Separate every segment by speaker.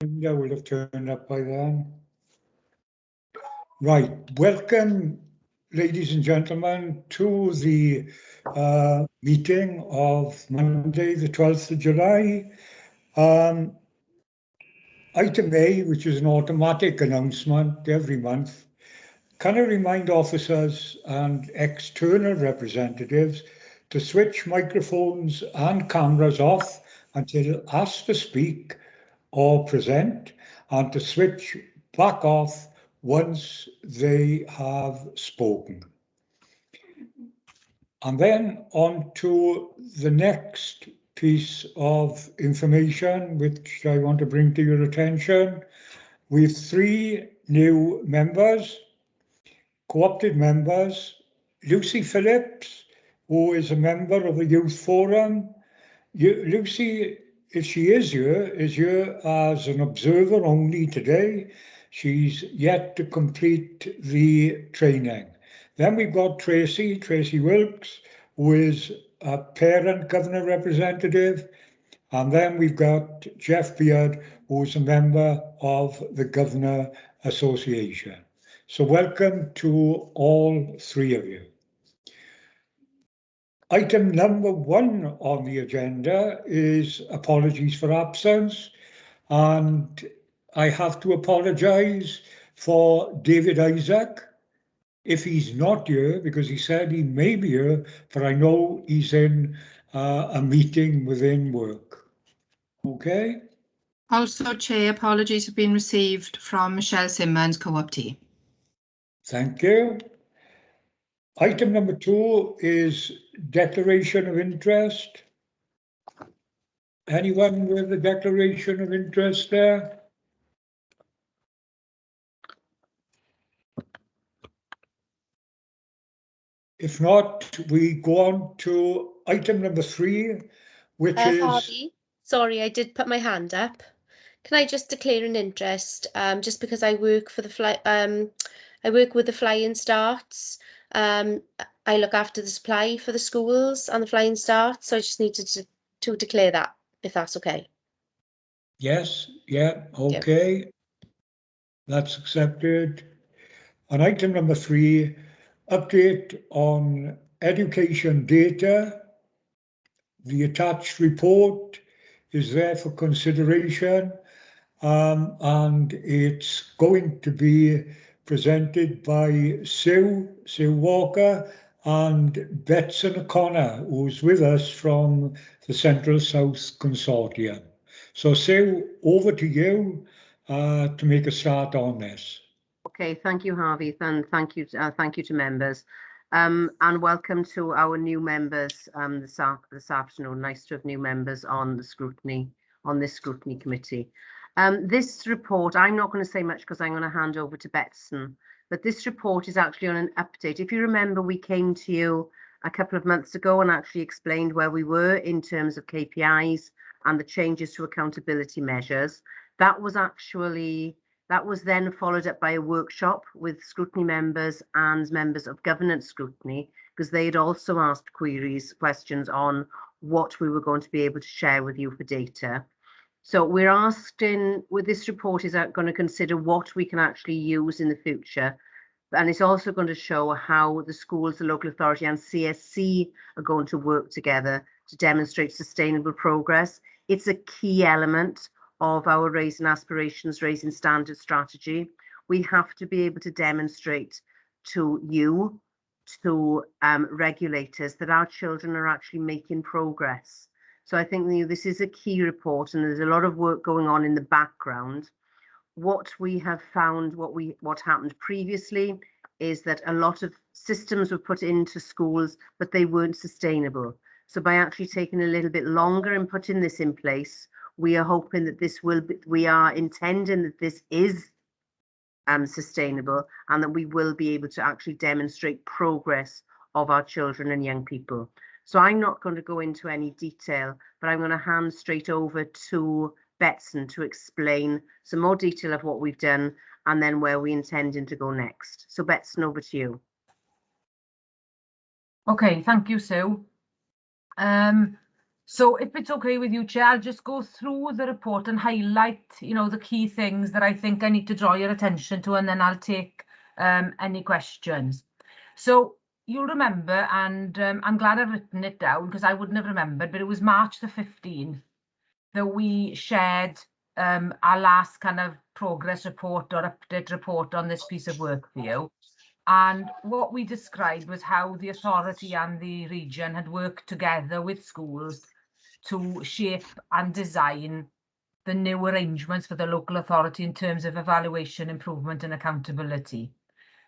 Speaker 1: Linda will have turned up by then. Right, welcome, ladies and gentlemen, to the meeting of Monday, the 12th of July. Item A, which is an automatic announcement every month, can I remind officers and external representatives to switch microphones and cameras off until asked to speak or present, and to switch back off once they have spoken. And then on to the next piece of information which I want to bring to your attention. We have 3 new members, co-opted members. Lucy Phillips, who is a member of the Youth Forum. Lucy, if she is here as an observer only today. She's yet to complete the training. Then we've got Tracy Wilkes, who is a parent governor representative. And then we've got Jeff Beard, who's a member of the Governor Association. So welcome to all 3 of you. Item number 1 on the agenda is apologies for absence, and I have to apologise for David Isaac if he's not here, because he said he may be here, but I know he's in a meeting within work. Okay.
Speaker 2: Also, Chair, apologies have been received from Michelle Simmons, co-optee.
Speaker 1: Thank you. Item number 2 is declaration of interest. Anyone with a declaration of interest there? If not, we go on to item number 3, which is...
Speaker 3: Harvey, sorry, I did put my hand up. Can I just declare an interest? Just because I work for the I work with the Flying Starts. I look after the supply for the schools and the Flying Starts, so I just needed to declare that, if that's okay.
Speaker 1: Yes, yeah, okay. Yeah. That's accepted. On item number 3, update on education data. The attached report is there for consideration, and it's going to be presented by Sue Walker and Betson O'Connor, who's with us from the Central South Consortium. So Sue, over to you to make a start on this.
Speaker 4: Okay, thank you, Harvey, and thank you to members, and welcome to our new members this afternoon. Nice to have new members on the scrutiny, on this scrutiny committee. This report, I'm not going to say much because I'm going to hand over to Betson, but this report is actually on an update. If you remember, we came to you a couple of months ago and actually explained where we were in terms of KPIs and the changes to accountability measures. That was then followed up by a workshop with scrutiny members and members of governance scrutiny, because they had also asked questions on what we were going to be able to share with you for data. So we're asking, with this report, is going to consider what we can actually use in the future. And it's also going to show how the schools, the local authority and CSC are going to work together to demonstrate sustainable progress. It's a key element of our Raising Aspirations, Raising Standards strategy. We have to be able to demonstrate to you, to regulators, that our children are actually making progress. So I think this is a key report, and there's a lot of work going on in the background. What we have found, what happened previously, is that a lot of systems were put into schools, but they weren't sustainable. So by actually taking a little bit longer and putting this in place, we are hoping that this will be, we are intending that this is sustainable, and that we will be able to actually demonstrate progress of our children and young people. So I'm not going to go into any detail, but I'm going to hand straight over to Betson to explain some more detail of what we've done and then where we intending to go next. So Betson, over to you.
Speaker 5: Okay, thank you, Sue. So if it's okay with you, Chair, I'll just go through the report and highlight, the key things that I think I need to draw your attention to, and then I'll take any questions. So you'll remember, and I'm glad I've written it down because I wouldn't have remembered, but it was March the 15th that we shared our last kind of progress report or update report on this piece of work for you. And what we described was how the authority and the region had worked together with schools to shape and design the new arrangements for the local authority in terms of evaluation, improvement and accountability.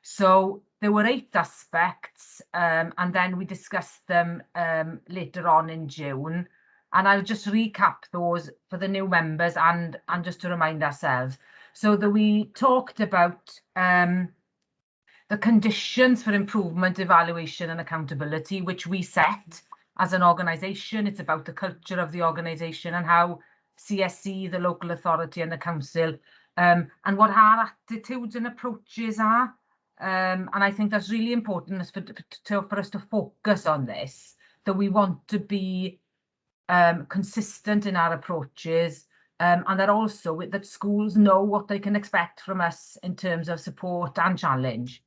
Speaker 5: So there were 8 aspects, and then we discussed them later on in June. And I'll just recap those for the new members and just to remind ourselves. So that we talked about the conditions for improvement, evaluation and accountability, which we set as an organisation. It's about the culture of the organisation and how CSE, the local authority and the council, and what our attitudes and approaches are. And I think that's really important for us to focus on this, that we want to be consistent in our approaches, and that also that schools know what they can expect from us in terms of support and challenge.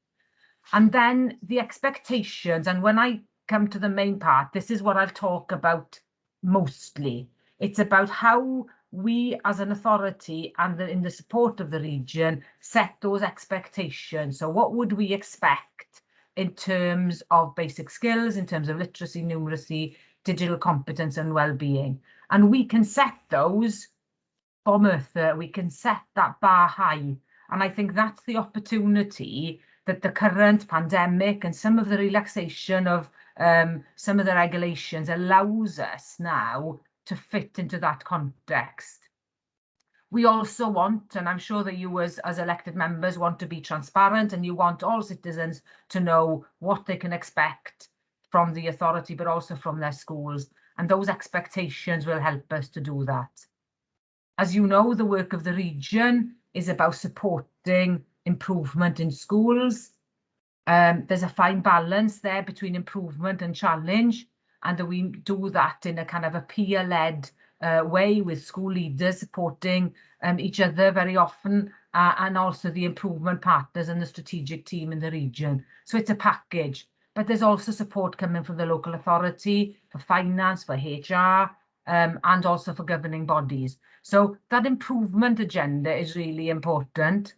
Speaker 5: And then the expectations, and when I come to the main part, this is what I'll talk about mostly. It's about how we as an authority and in the support of the region set those expectations. So what would we expect in terms of basic skills, in terms of literacy, numeracy, digital competence and well-being? And we can set those for Merthyr, we can set that bar high. And I think that's the opportunity that the current pandemic and some of the relaxation of some of the regulations allows us now to fit into that context. We also want, and I'm sure that you as elected members want to be transparent, and you want all citizens to know what they can expect from the authority, but also from their schools. And those expectations will help us to do that. As you know, the work of the region is about supporting improvement in schools. There's a fine balance there between improvement and challenge, and that we do that in a kind of a peer-led way with school leaders supporting each other very often, and also the improvement partners and the strategic team in the region. So it's a package, but there's also support coming from the local authority for finance, for HR, and also for governing bodies. So that improvement agenda is really important.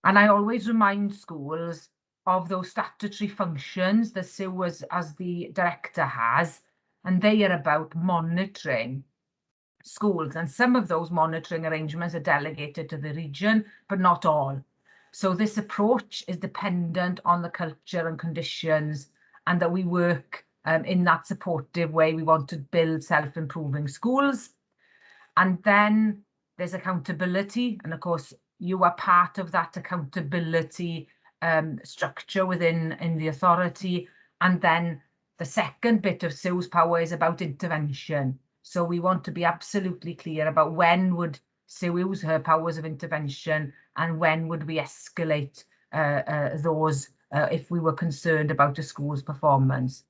Speaker 5: And I always remind schools of those statutory functions that Sue as the director has, and they are about monitoring schools. And some of those monitoring arrangements are delegated to the region, but not all. So this approach is dependent on the culture and conditions, and that we work in that supportive way. We want to build self-improving schools. And then there's accountability. And of course, you are part of that accountability structure in the authority. And then the second bit of Sue's power is about intervention. So we want to be absolutely clear about when would Sue use her powers of intervention and when would we escalate those if we were concerned about a school's performance.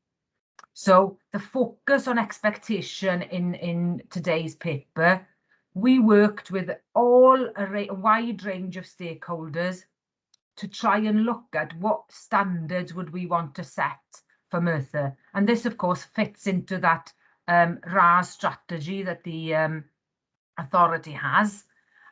Speaker 5: So the focus on expectation in today's paper, we worked with a wide range of stakeholders to try and look at what standards would we want to set for Merthyr. And this, of course, fits into that RAS strategy that the authority has.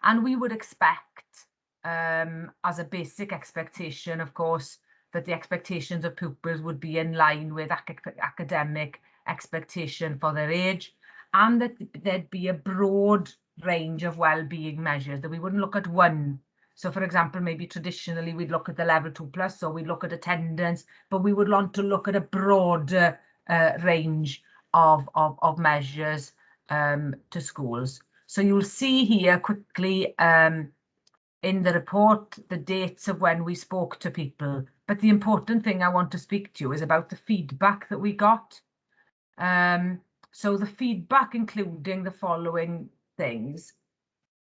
Speaker 5: And we would expect, as a basic expectation, of course, that the expectations of pupils would be in line with academic expectation for their age, and that there'd be a broad range of well-being measures, that we wouldn't look at one. So, for example, maybe traditionally we'd look at the level 2+, so we'd look at attendance, but we would want to look at a broader range of measures to schools. So you'll see here quickly in the report the dates of when we spoke to people. But the important thing I want to speak to you is about the feedback that we got. So the feedback including the following things: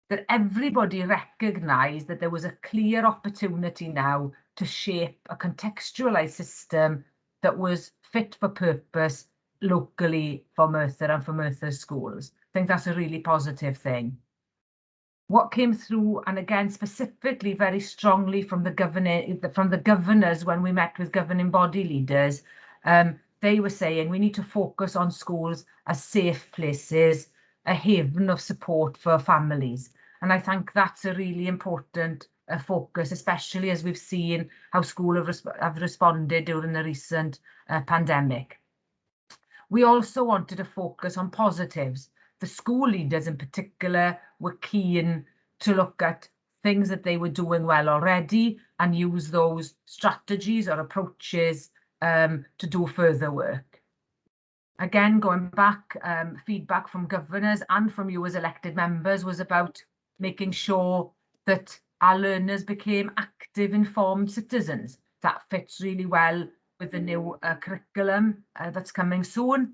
Speaker 5: that everybody recognised that there was a clear opportunity now to shape a contextualised system that was fit for purpose locally for Merthyr and for Merthyr's schools. I think that's a really positive thing. What came through, and again specifically very strongly from the governors when we met with governing body leaders, they were saying we need to focus on schools as safe places, a haven of support for families. And I think that's a really important focus, especially as we've seen how schools have responded during the recent pandemic. We also wanted to focus on positives. The school leaders in particular were keen to look at things that they were doing well already and use those strategies or approaches to do further work. Again, going back, feedback from governors and from you as elected members was about making sure that our learners became active, informed citizens. That fits really well with the new curriculum that's coming soon.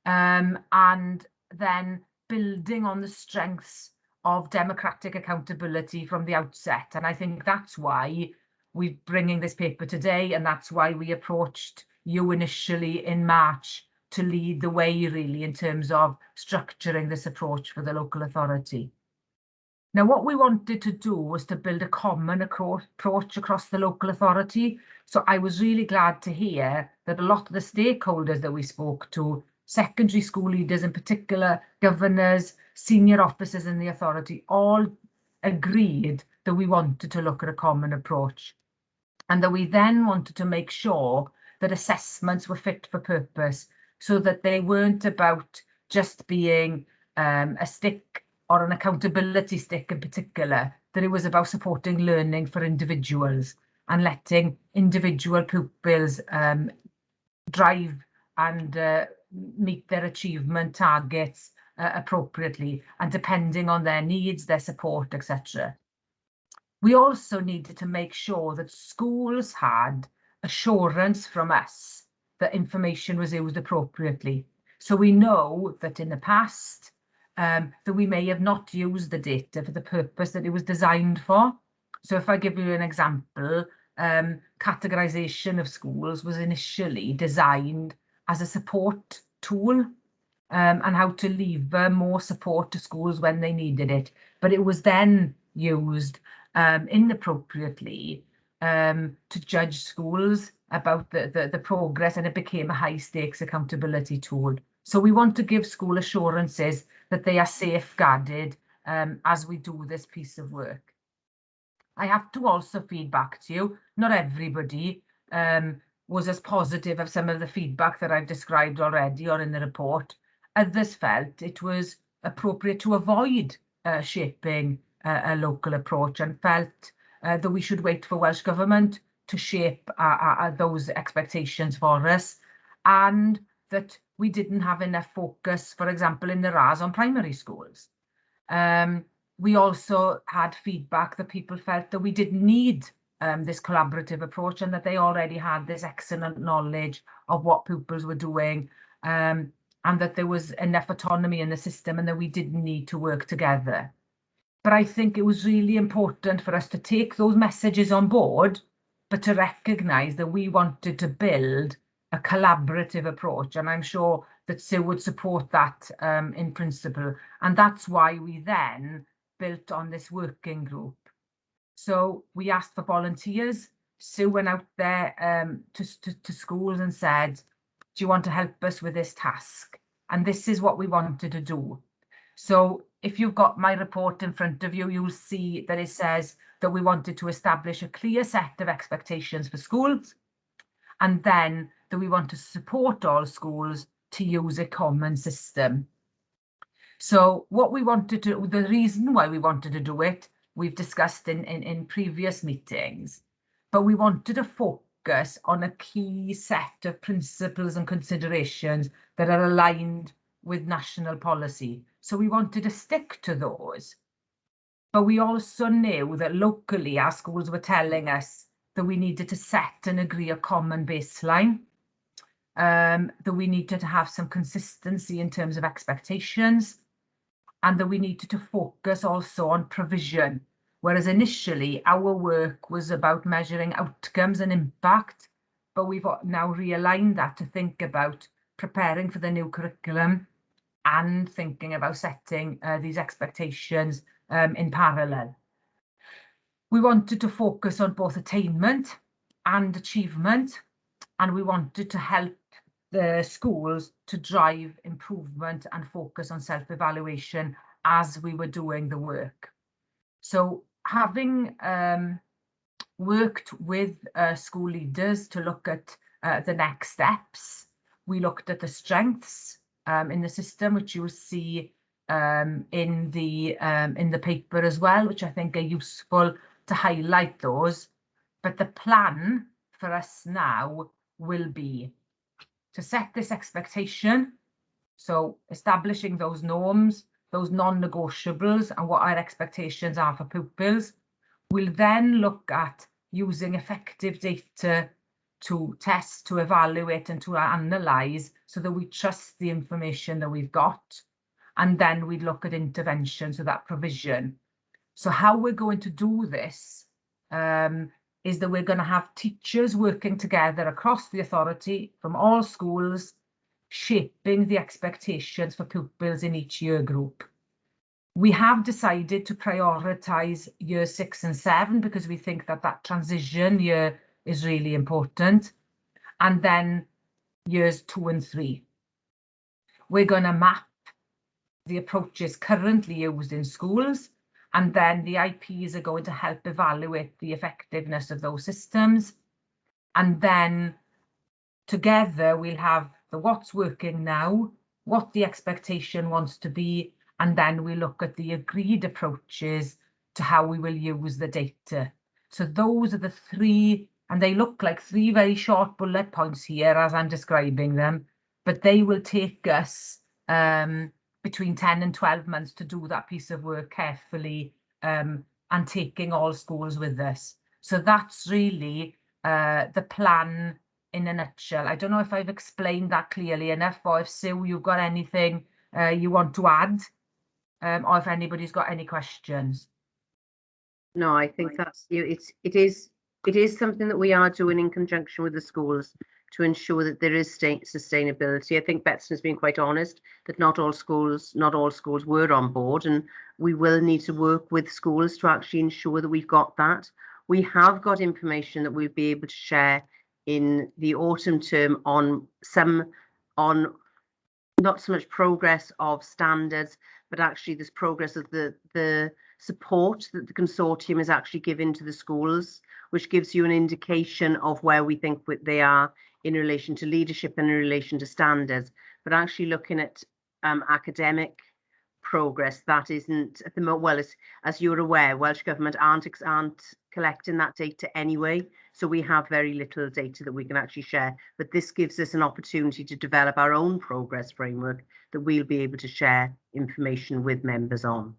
Speaker 5: And then building on the strengths of democratic accountability from the outset. And I think that's why we're bringing this paper today, and that's why we approached you initially in March to lead the way, really, in terms of structuring this approach for the local authority. Now, what we wanted to do was to build a common approach across the local authority. So I was really glad to hear that a lot of the stakeholders that we spoke to, secondary school leaders in particular, governors, senior officers in the authority, all agreed that we wanted to look at a common approach. And that we then wanted to make sure that assessments were fit for purpose, so that they weren't about just being a stick or an accountability stick in particular, that it was about supporting learning for individuals and letting individual pupils drive and meet their achievement targets appropriately and depending on their needs, their support, etc. We also needed to make sure that schools had assurance from us that information was used appropriately. So we know that in the past, that we may have not used the data for the purpose that it was designed for. So if I give you an example, categorization of schools was initially designed as a support tool and how to lever more support to schools when they needed it. But it was then used inappropriately to judge schools about the progress, and it became a high stakes accountability tool. So we want to give school assurances that they are safeguarded as we do this piece of work. I have to also feed back to you, not everybody was as positive of some of the feedback that I've described already or in the report. Others felt it was appropriate to avoid shaping a local approach and felt that we should wait for Welsh Government to shape those expectations for us, and that we didn't have enough focus, for example, in the RAS on primary schools. We also had feedback that people felt that we didn't need this collaborative approach and that they already had this excellent knowledge of what pupils were doing, and that there was enough autonomy in the system and that we didn't need to work together. But I think it was really important for us to take those messages on board, but to recognise that we wanted to build a collaborative approach. And I'm sure that Sue would support that in principle. And that's why we then built on this working group. So we asked for volunteers. Sue went out there to schools and said, do you want to help us with this task? And this is what we wanted to do. So if you've got my report in front of you, you'll see that it says that we wanted to establish a clear set of expectations for schools, and then that we want to support all schools to use a common system. So what we wanted to, the reason why we wanted to do it, we've discussed in previous meetings, but we wanted to focus on a key set of principles and considerations that are aligned with national policy. So we wanted to stick to those. But we also knew that locally our schools were telling us that we needed to set and agree a common baseline, that we needed to have some consistency in terms of expectations, and that we needed to focus also on provision. Whereas initially our work was about measuring outcomes and impact, but we've now realigned that to think about preparing for the new curriculum and thinking about setting these expectations in parallel. We wanted to focus on both attainment and achievement, and we wanted to help the schools to drive improvement and focus on self-evaluation as we were doing the work. So having worked with school leaders to look at the next steps, we looked at the strengths in the system, which you'll see in the paper as well, which I think are useful to highlight those. But the plan for us now will be to set this expectation, so establishing those norms, those non-negotiables, and what our expectations are for pupils. We'll then look at using effective data to test, to evaluate, and to analyse so that we trust the information that we've got. And then we'd look at intervention, so that provision. So how we're going to do this is that we're going to have teachers working together across the authority from all schools, shaping the expectations for pupils in each year group. We have decided to prioritise years 6 and 7 because we think that that transition year is really important, and then years 2 and 3. We're going to map the approaches currently used in schools, and then the IPs are going to help evaluate the effectiveness of those systems. And then together we'll have the what's working now, what the expectation wants to be, and then we look at the agreed approaches to how we will use the data. So those are the 3, and they look like 3 very short bullet points here as I'm describing them, but they will take us between 10 and 12 months to do that piece of work carefully and taking all schools with us. So that's really the plan in a nutshell. I don't know if I've explained that clearly enough, or if Sue, you've got anything you want to add, or if anybody's got any questions.
Speaker 4: No, I think that's it is something that we are doing in conjunction with the schools to ensure that there is sustainability. I think Betson has been quite honest that not all schools were on board, and we will need to work with schools to actually ensure that we've got that. We have got information that we'll be able to share in the autumn term on not so much progress of standards, but actually this progress of the support that the consortium is actually giving to the schools, which gives you an indication of where we think they are in relation to leadership and in relation to standards. But actually looking at academic progress, that isn't at the moment, well, as you're aware, Welsh Government aren't collecting that data anyway, so we have very little data that we can actually share. But this gives us an opportunity to develop our own progress framework that we'll be able to share information with members on.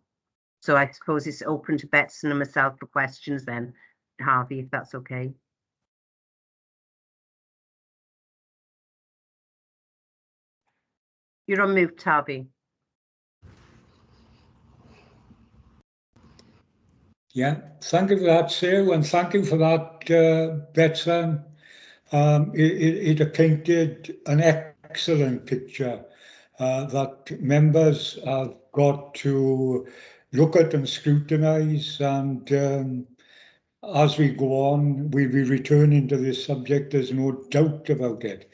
Speaker 4: So I suppose it's open to Betson and myself for questions then, Harvey, if that's okay. You're on mute, Harvey.
Speaker 1: Yeah, thank you for that, Sue, and thank you for that, Betson. It painted an excellent picture that members have got to look at and scrutinise, and as we go on, we'll be returning to this subject, there's no doubt about it.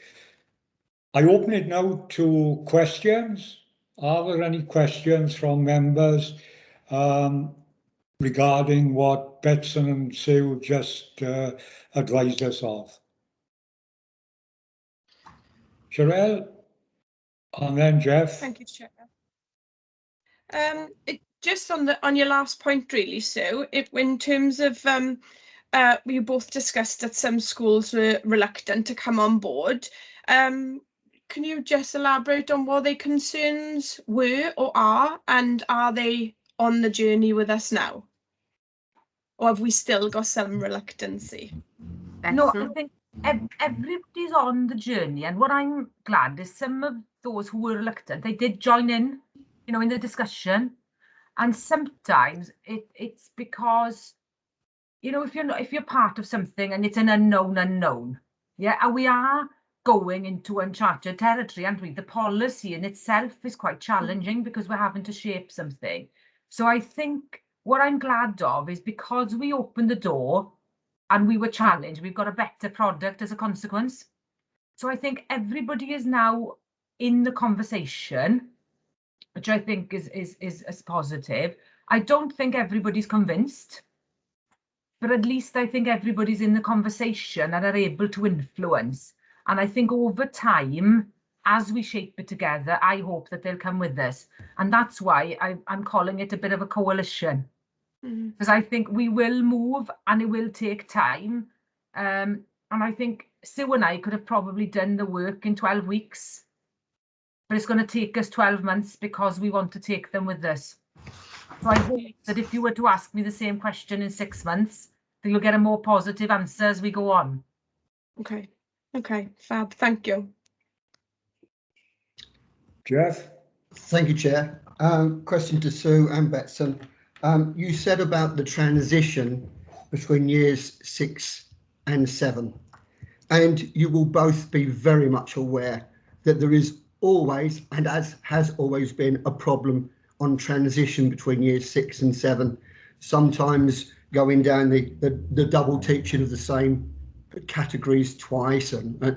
Speaker 1: I open it now to questions. Are there any questions from members regarding what Betson and Sue just advised us of? Sherelle, and then Jeff.
Speaker 6: Thank you, Chair. Just on your last point, really, Sue, in terms of we both discussed that some schools were reluctant to come on board. Can you just elaborate on what their concerns were or are, and are they on the journey with us now? Or have we still got some reluctancy?
Speaker 5: No, I think everybody's on the journey, and what I'm glad is some of those who were reluctant, they did join in, in the discussion. And sometimes it's because, if you're part of something and it's an unknown, yeah, and we are going into uncharted territory, aren't we? The policy in itself is quite challenging because we're having to shape something. So I think what I'm glad of is because we opened the door and we were challenged, we've got a better product as a consequence. So I think everybody is now in the conversation, which I think is positive. I don't think everybody's convinced, but at least I think everybody's in the conversation and are able to influence. And I think over time, as we shape it together, I hope that they'll come with us. And that's why I'm calling it a bit of a coalition. Because I think we will move and it will take time. And I think Sue and I could have probably done the work in 12 weeks. But it's going to take us 12 months because we want to take them with us. So I hope that if you were to ask me the same question in 6 months, that you'll get a more positive answer as we go on.
Speaker 6: Okay. Okay, fab. Thank you.
Speaker 1: Jeff?
Speaker 7: Thank you, Chair. Question to Sue and Betson. You said about the transition between years 6 and 7, and you will both be very much aware that there is always, and as has always been, a problem on transition between years 6 and 7, sometimes going down the double teaching of the same categories twice, and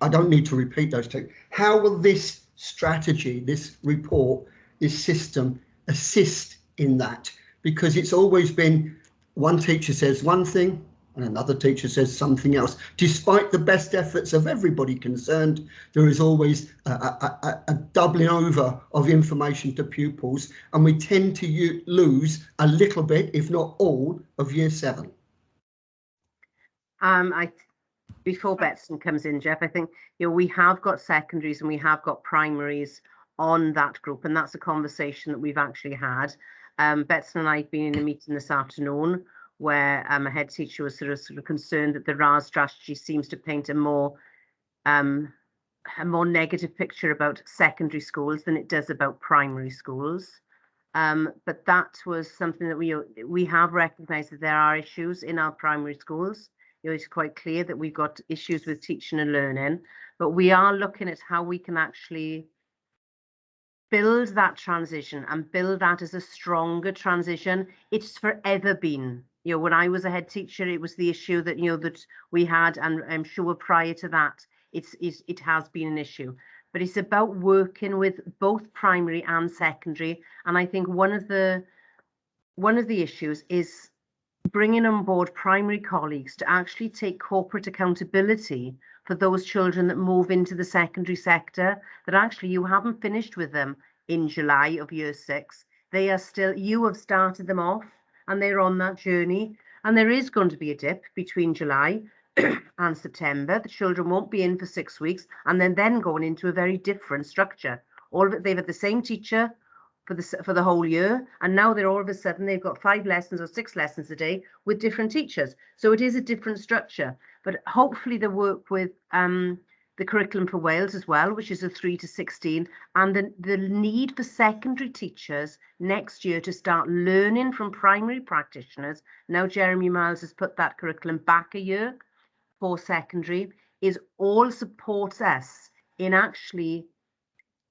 Speaker 7: I don't need to repeat those two. How will this strategy, this report, this system assist in that? Because it's always been one teacher says one thing and another teacher says something else. Despite the best efforts of everybody concerned, there is always a doubling over of information to pupils, and we tend to lose a little bit, if not all, of year 7.
Speaker 4: Before Betson comes in, Jeff, I think we have got secondaries and we have got primaries on that group, and that's a conversation that we've actually had. Betson and I have been in a meeting this afternoon where a head teacher was sort of concerned that the RAS strategy seems to paint a more negative picture about secondary schools than it does about primary schools. But that was something that we have recognised that there are issues in our primary schools. It's quite clear that we've got issues with teaching and learning, but we are looking at how we can actually build that transition and build that as a stronger transition. It's forever been, when I was a head teacher, it was the issue that, that we had, and I'm sure prior to that, it has been an issue. But it's about working with both primary and secondary. And I think one of the issues is bringing on board primary colleagues to actually take corporate accountability for those children that move into the secondary sector, that actually you haven't finished with them in July of year 6. They are still, you have started them off and they're on that journey. And there is going to be a dip between July and September. The children won't be in for 6 weeks and then going into a very different structure. All of it, they've had the same teacher for the whole year, and now they're all of a sudden they've got 5 lessons or 6 lessons a day with different teachers. So it is a different structure, but hopefully they work with the curriculum for Wales as well, which is a 3 to 16, and the need for secondary teachers next year to start learning from primary practitioners. Now Jeremy Miles has put that curriculum back a year for secondary, is all supports us in actually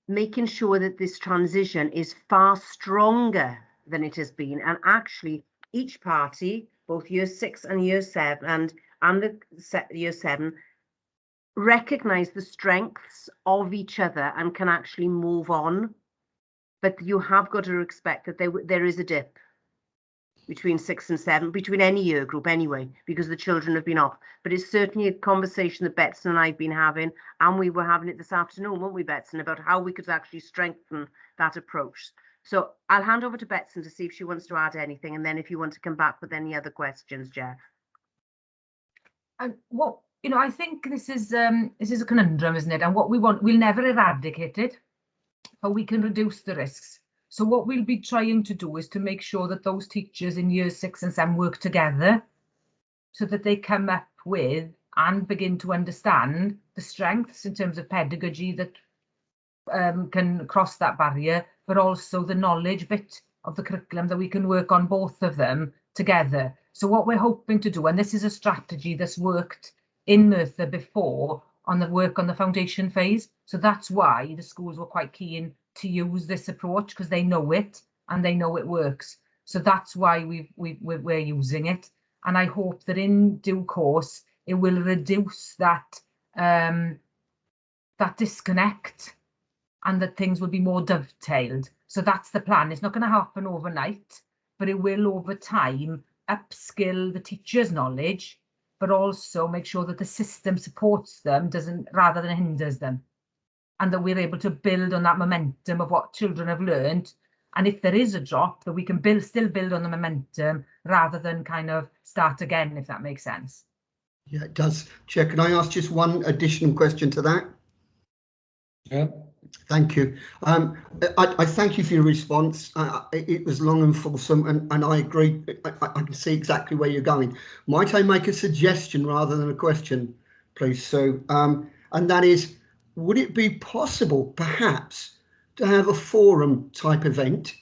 Speaker 4: making sure that this transition is far stronger than it has been, and actually each party, both year 6 and year 7 and the year 7, recognize the strengths of each other and can actually move on. But you have got to expect that there is a dip between 6 and 7, between any year group anyway, because the children have been off. But it's certainly a conversation that Betson and I have been having, and we were having it this afternoon, weren't we, Betson, about how we could actually strengthen that approach. So I'll hand over to Betson to see if she wants to add anything, and then if you want to come back with any other questions, Jeff.
Speaker 5: Well, I think this is a conundrum, isn't it? And what we want, we'll never eradicate it, but we can reduce the risks. So what we'll be trying to do is to make sure that those teachers in years 6 and 7 work together so that they come up with and begin to understand the strengths in terms of pedagogy that can cross that barrier, but also the knowledge bit of the curriculum that we can work on both of them together. So what we're hoping to do, and this is a strategy that's worked in Merthyr before, on the work on the foundation phase. So that's why the schools were quite keen to use this approach, because they know it and they know it works. So that's why we're using it. And I hope that in due course, it will reduce that that disconnect, and that things will be more dovetailed. So that's the plan. It's not going to happen overnight, but it will over time upskill the teachers' knowledge, but also make sure that the system supports them rather than hinders them. And that we're able to build on that momentum of what children have learned. And if there is a drop, that we can still build on the momentum rather than kind of start again, if that makes sense.
Speaker 7: Yeah, it does. Chair, can I ask just one additional question to that?
Speaker 1: Yeah.
Speaker 7: Thank you. I thank you for your response. It was long and fulsome, and I agree. I can see exactly where you're going. Might I make a suggestion rather than a question, please, Sue? And that is, would it be possible, perhaps, to have a forum type event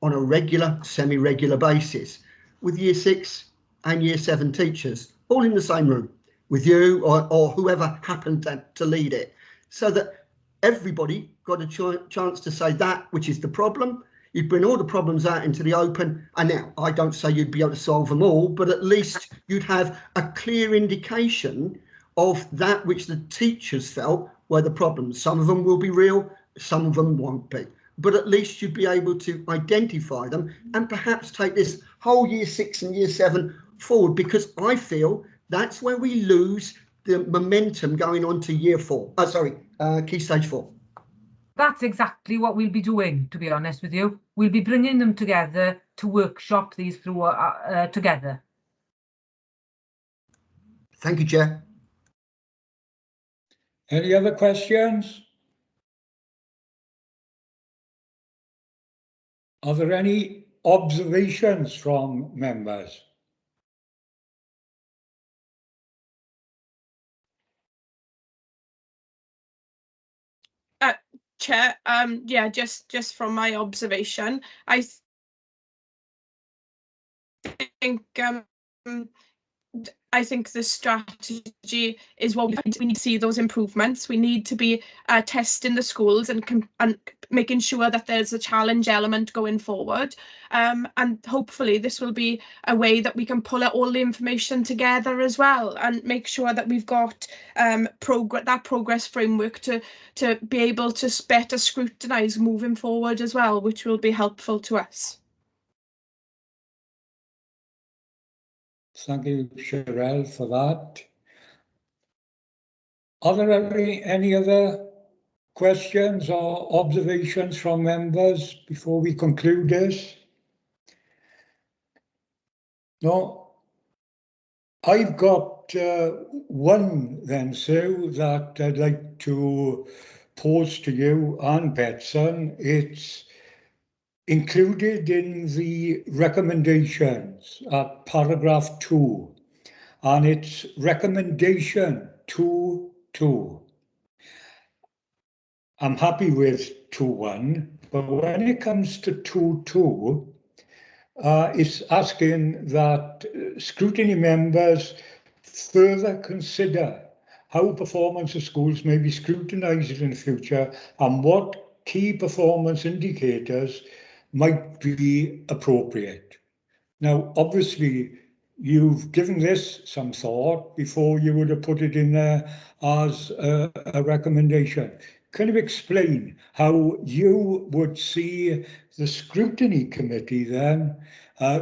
Speaker 7: on a regular, semi-regular basis with Year 6 and Year 7 teachers, all in the same room, with you or whoever happened to lead it, so that everybody got a chance to say that which is the problem. You'd bring all the problems out into the open, and now I don't say you'd be able to solve them all, but at least you'd have a clear indication of that which the teachers felt were the problems. Some of them will be real, some of them won't be, but at least you'd be able to identify them and perhaps take this whole Year 6 and Year 7 forward, because I feel that's where we lose the momentum going on to Year 4. Key Stage 4.
Speaker 5: That's exactly what we'll be doing, to be honest with you. We'll be bringing them together to workshop these through together.
Speaker 7: Thank you, Chair.
Speaker 1: Any other questions? Are there any observations from members?
Speaker 6: Chair, yeah, just from my observation, I think the strategy is what we need to see those improvements. We need to be testing the schools and making sure that there's a challenge element going forward. And hopefully this will be a way that we can pull out all the information together as well, and make sure that we've got progress framework to be able to better scrutinise moving forward as well, which will be helpful to us.
Speaker 1: Thank you, Sherelle, for that. Are there any other questions or observations from members before we conclude this? No. I've got one then, Sue, that I'd like to pose to you and Betson. It's included in the recommendations at paragraph 2, and it's recommendation 2.2. I'm happy with 2.1, but when it comes to 2.2, it's asking that scrutiny members further consider how performance of schools may be scrutinised in the future and what key performance indicators might be appropriate. Now, obviously, you've given this some thought before you would have put it in there as a recommendation. Can you explain how you would see the scrutiny committee then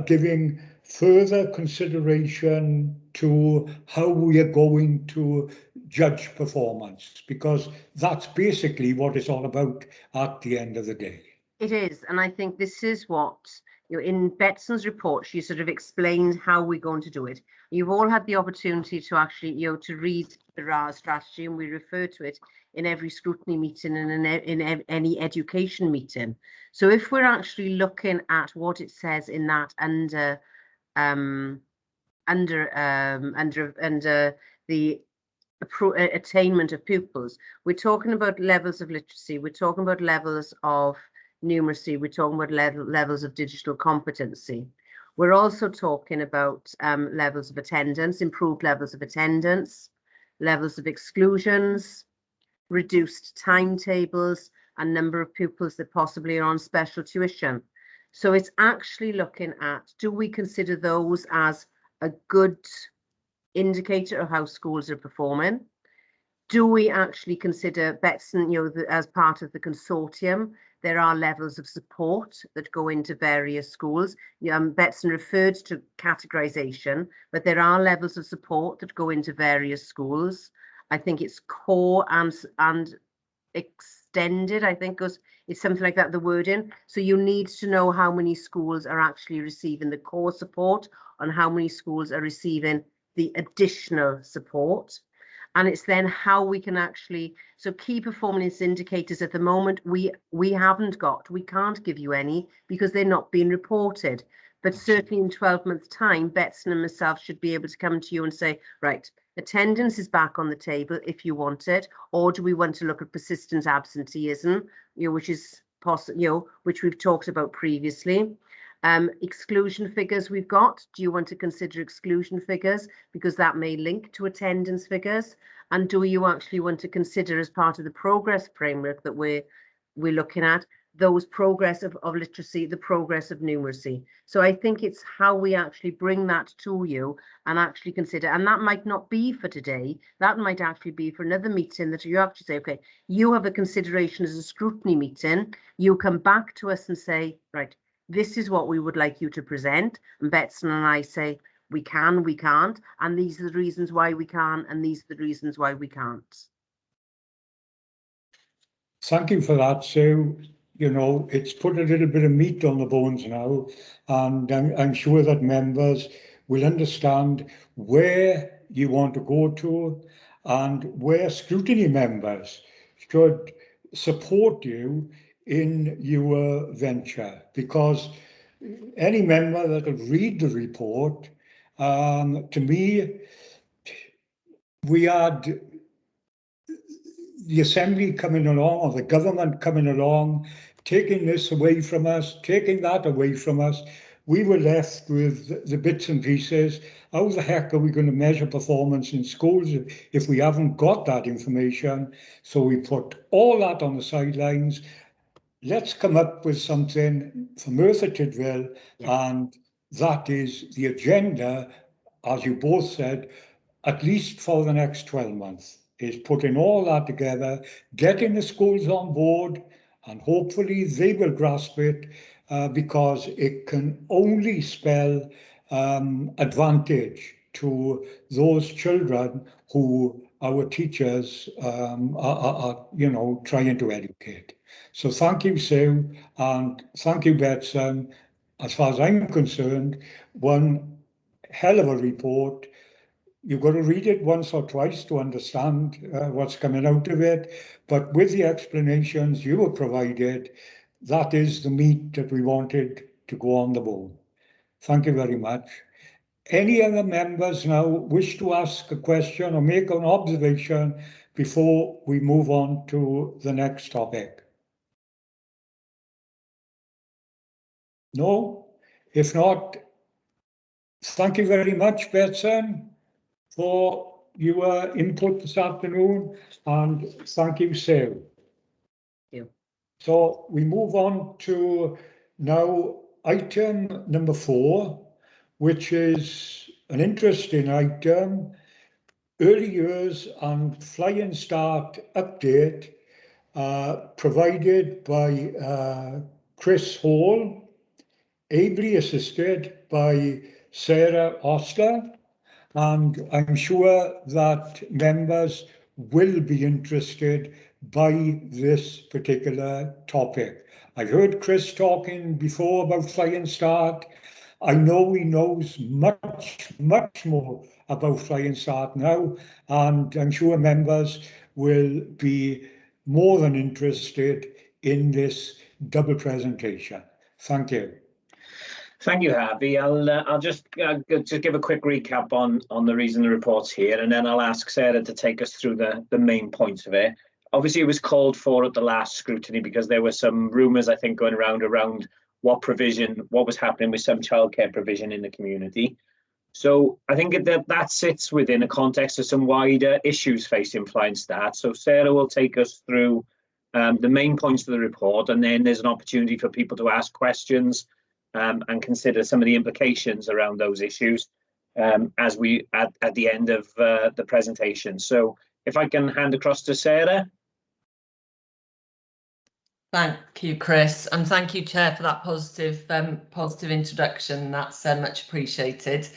Speaker 1: giving further consideration to how we are going to judge performance? Because that's basically what it's all about at the end of the day.
Speaker 4: It is, and I think this is what, in Betson's report, she sort of explained how we're going to do it. You've all had the opportunity to actually, to read the RAS strategy, and we refer to it in every scrutiny meeting and in any education meeting. So if we're actually looking at what it says in that under the attainment of pupils, we're talking about levels of literacy, we're talking about levels of numeracy, we're talking about levels of digital competency. We're also talking about levels of attendance, improved levels of attendance, levels of exclusions, reduced timetables, and number of pupils that possibly are on special tuition. So it's actually looking at, do we consider those as a good indicator of how schools are performing? Do we actually consider Betson, as part of the consortium? There are levels of support that go into various schools. Betson referred to categorization, but there are levels of support that go into various schools. I think it's core and extended, I think it's something like that, the wording. So you need to know how many schools are actually receiving the core support and how many schools are receiving the additional support. And it's then how we can actually, so key performance indicators at the moment, we can't give you any because they're not being reported. But certainly in 12 months' time, Betson and myself should be able to come to you and say, right, attendance is back on the table if you want it, or do we want to look at persistent absenteeism, which is possible, which we've talked about previously. Exclusion figures we've got. Do you want to consider exclusion figures because that may link to attendance figures? And do you actually want to consider, as part of the progress framework that we're looking at, those progress of literacy, the progress of numeracy? So I think it's how we actually bring that to you and actually consider, and that might not be for today, that might actually be for another meeting, that you actually say, okay, you have a consideration as a scrutiny meeting, you come back to us and say, right, this is what we would like you to present. And Betson and I say, we can, we can't, and these are the reasons why we can, and these are the reasons why we can't.
Speaker 1: Thank you for that, Sue. It's put a little bit of meat on the bones now, and I'm sure that members will understand where you want to go to and where scrutiny members should support you in your venture, because any member that will read the report, to me, we had the Assembly coming along, or the government coming along, taking this away from us, taking that away from us. We were left with the bits and pieces. How the heck are we going to measure performance in schools if we haven't got that information? So we put all that on the sidelines. Let's come up with something for Merthyr Tydfil, and that is the agenda, as you both said, at least for the next 12 months, is putting all that together, getting the schools on board, and hopefully they will grasp it, because it can only spell advantage to those children who our teachers are trying to educate. So thank you, Sue, and thank you, Betson. As far as I'm concerned, one hell of a report. You've got to read it once or twice to understand what's coming out of it, but with the explanations you were provided, that is the meat that we wanted to go on the bone. Thank you very much. Any other members now wish to ask a question or make an observation before we move on to the next topic? No? If not, thank you very much, Betson, for your input this afternoon, and thank you, Sue.
Speaker 4: Thank you. So
Speaker 1: we move on to now item number 4, which is an interesting item, early years and Flying Start update, provided by Chris Hall, ably assisted by Sarah Ostler, and I'm sure that members will be interested by this particular topic. I heard Chris talking before about Flying Start. I know he knows much more about Flying Start now, and I'm sure members will be more than interested in this double presentation. Thank you.
Speaker 8: Thank you, Harvey. I'll just give a quick recap on the reason the report's here, and then I'll ask Sarah to take us through the main points of it. Obviously, it was called for at the last scrutiny because there were some rumours, I think, going around what was happening with some childcare provision in the community. So I think that sits within a context of some wider issues facing Flying Start. So Sarah will take us through the main points of the report, and then there's an opportunity for people to ask questions and consider some of the implications around those issues as we at the end of the presentation. So if I can hand across to Sarah.
Speaker 9: Thank you, Chris, and thank you, Chair, for that positive introduction. That's much appreciated.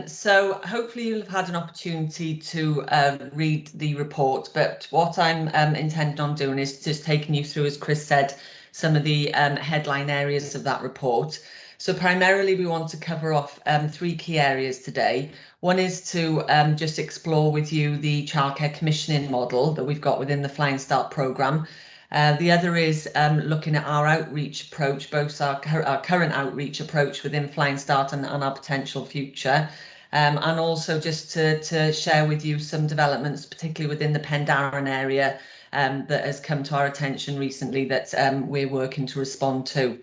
Speaker 9: So hopefully you'll have had an opportunity to read the report, but what I'm intending on doing is just taking you through, as Chris said, some of the headline areas of that report. So primarily we want to cover off 3 key areas today. One is to just explore with you the childcare commissioning model that we've got within the Flying Start programme. The other is looking at our outreach approach, both our current outreach approach within Flying Start and our potential future, and also just to share with you some developments, particularly within the Pendarren area, that has come to our attention recently that we're working to respond to.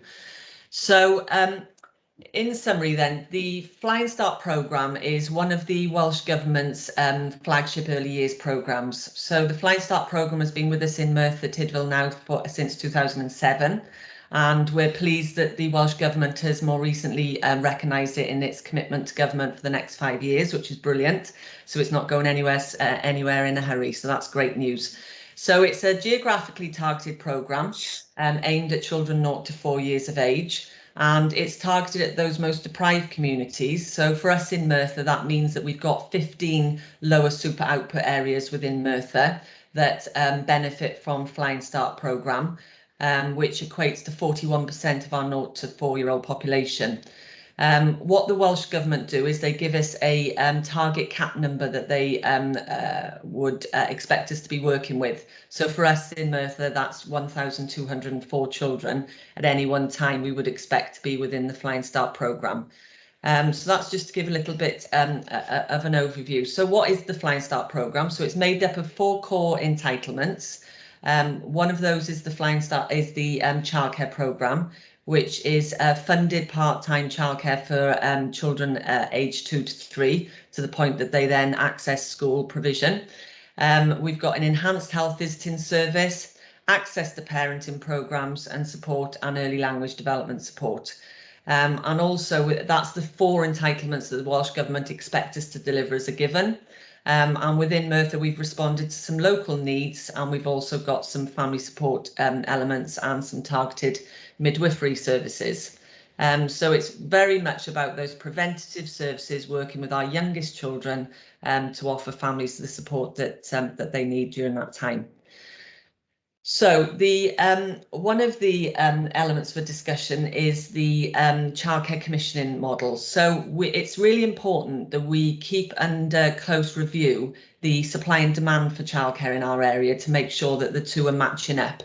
Speaker 9: So in summary then, the Flying Start programme is one of the Welsh Government's flagship early years programmes. So the Flying Start programme has been with us in Merthyr Tydfil now since 2007. And we're pleased that the Welsh Government has more recently recognised it in its commitment to government for the next 5 years, which is brilliant. So it's not going anywhere in a hurry. So that's great news. So it's a geographically targeted programme aimed at children 0 to 4 years of age. And it's targeted at those most deprived communities. So for us in Merthyr, that means that we've got 15 lower super output areas within Merthyr that benefit from Flying Start programme, which equates to 41% of our 0 to 4-year-old population. What the Welsh Government do is they give us a target cap number that they would expect us to be working with. So for us in Merthyr, that's 1,204 children at any one time we would expect to be within the Flying Start programme. So that's just to give a little bit of an overview. So what is the Flying Start programme? So it's made up of 4 core entitlements. One of those is the Flying Start is the childcare programme, which is funded part-time childcare for children aged 2 to 3, to the point that they then access school provision. We've got an enhanced health visiting service, access to parenting programmes and support and early language development support. And also that's the 4 entitlements that the Welsh Government expect us to deliver as a given. And within Merthyr, we've responded to some local needs, and we've also got some family support elements and some targeted midwifery services. So it's very much about those preventative services, working with our youngest children to offer families the support that that they need during that time. So the one of the elements for discussion is the childcare commissioning model. So it's really important that we keep under close review the supply and demand for childcare in our area to make sure that the two are matching up.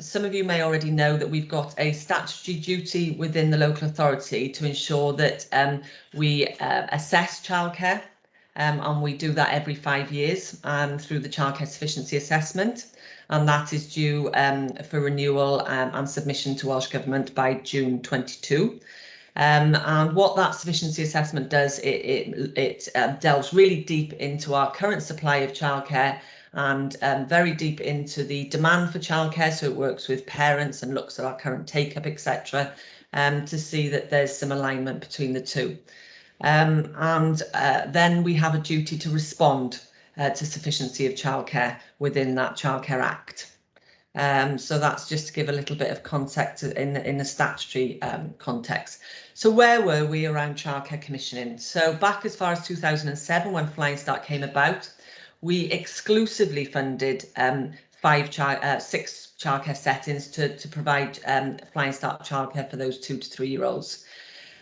Speaker 9: Some of you may already know that we've got a statutory duty within the local authority to ensure that we assess childcare, and we do that every 5 years through the childcare sufficiency assessment. And that is due for renewal and submission to Welsh Government by June 22. And what that sufficiency assessment does, it delves really deep into our current supply of childcare and very deep into the demand for childcare. So it works with parents and looks at our current take-up, etc., to see that there's some alignment between the two. Then we have a duty to respond to sufficiency of childcare within that Childcare Act. So that's just to give a little bit of context in the statutory context. So where were we around childcare commissioning? So back as far as 2007, when Flying Start came about, we exclusively funded 6 childcare settings to provide Flying Start childcare for those 2 to 3-year-olds.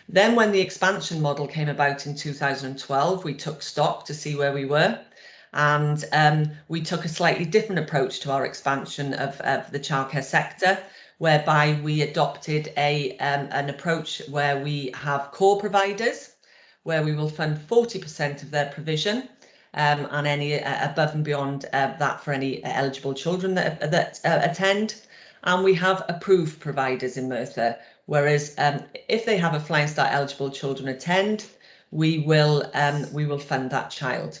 Speaker 9: Then when the expansion model came about in 2012, we took stock to see where we were. And we took a slightly different approach to our expansion of the childcare sector, whereby we adopted an approach where we have core providers, where we will fund 40% of their provision, and any above and beyond that for any eligible children that attend. And we have approved providers in Merthyr, whereas if they have a Flying Start eligible children attend, we will fund that child.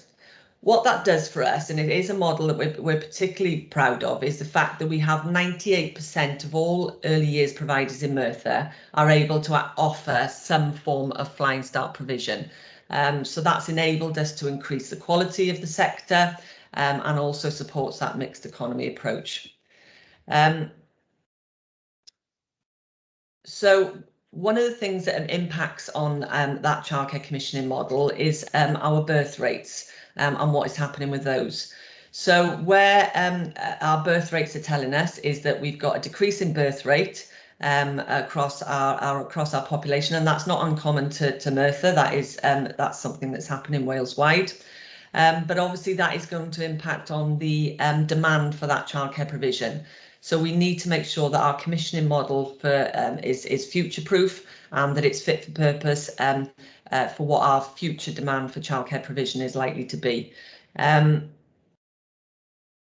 Speaker 9: What that does for us, and it is a model that we're particularly proud of, is the fact that we have 98% of all early years providers in Merthyr are able to offer some form of Flying Start provision. So that's enabled us to increase the quality of the sector and also supports that mixed economy approach. So one of the things that impacts on that childcare commissioning model is our birth rates and what is happening with those. So where our birth rates are telling us is that we've got a decrease in birth rate across our population, and that's not uncommon to Merthyr. That's something that's happening Wales wide. But obviously that is going to impact on the demand for that childcare provision. So we need to make sure that our commissioning model is future-proof and that it's fit for purpose for what our future demand for childcare provision is likely to be. In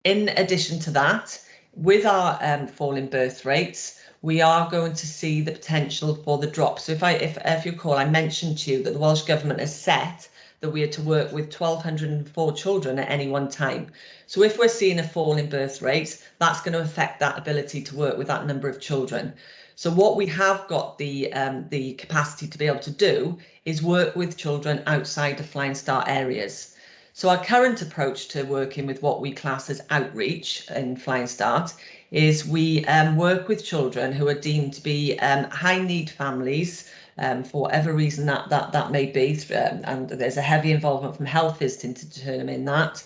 Speaker 9: addition to that, with our fall in birth rates, we are going to see the potential for the drop. So if you recall, I mentioned to you that the Welsh Government has set that we are to work with 1,204 children at any one time. So if we're seeing a fall in birth rates, that's going to affect that ability to work with that number of children. So what we have got the capacity to be able to do is work with children outside of Flying Start areas. So our current approach to working with what we class as outreach in Flying Start is we work with children who are deemed to be high need families, for whatever reason that may be, and there's a heavy involvement from health visiting to determine that,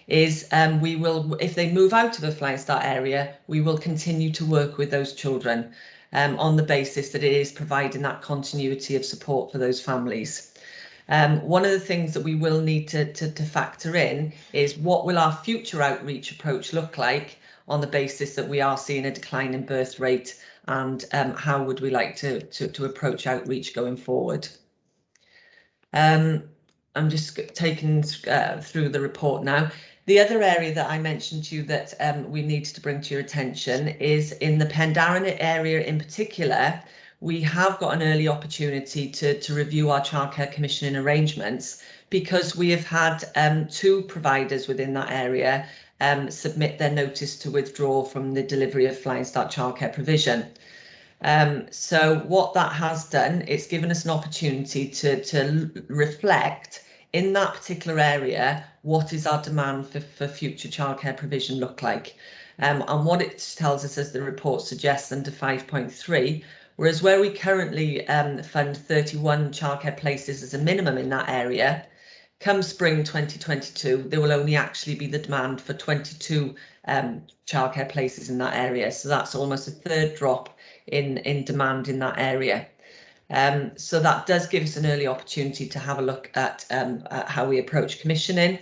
Speaker 9: is we will, if they move out of a Flying Start area, we will continue to work with those children on the basis that it is providing that continuity of support for those families. One of the things that we will need to factor in is what will our future outreach approach look like on the basis that we are seeing a decline in birth rate, and how would we like to approach outreach going forward. I'm just taking through the report now. The other area that I mentioned to you that we need to bring to your attention is in the Pendarren area in particular. We have got an early opportunity to review our childcare commissioning arrangements, because we have had 2 providers within that area submit their notice to withdraw from the delivery of Flying Start childcare provision. So what that has done, it's given us an opportunity to reflect in that particular area, what is our demand for future childcare provision look like? And what it tells us, as the report suggests under 5.3, whereas where we currently fund 31 childcare places as a minimum in that area, come spring 2022, there will only actually be the demand for 22 childcare places in that area. So that's almost a third drop in demand in that area. So that does give us an early opportunity to have a look at how we approach commissioning.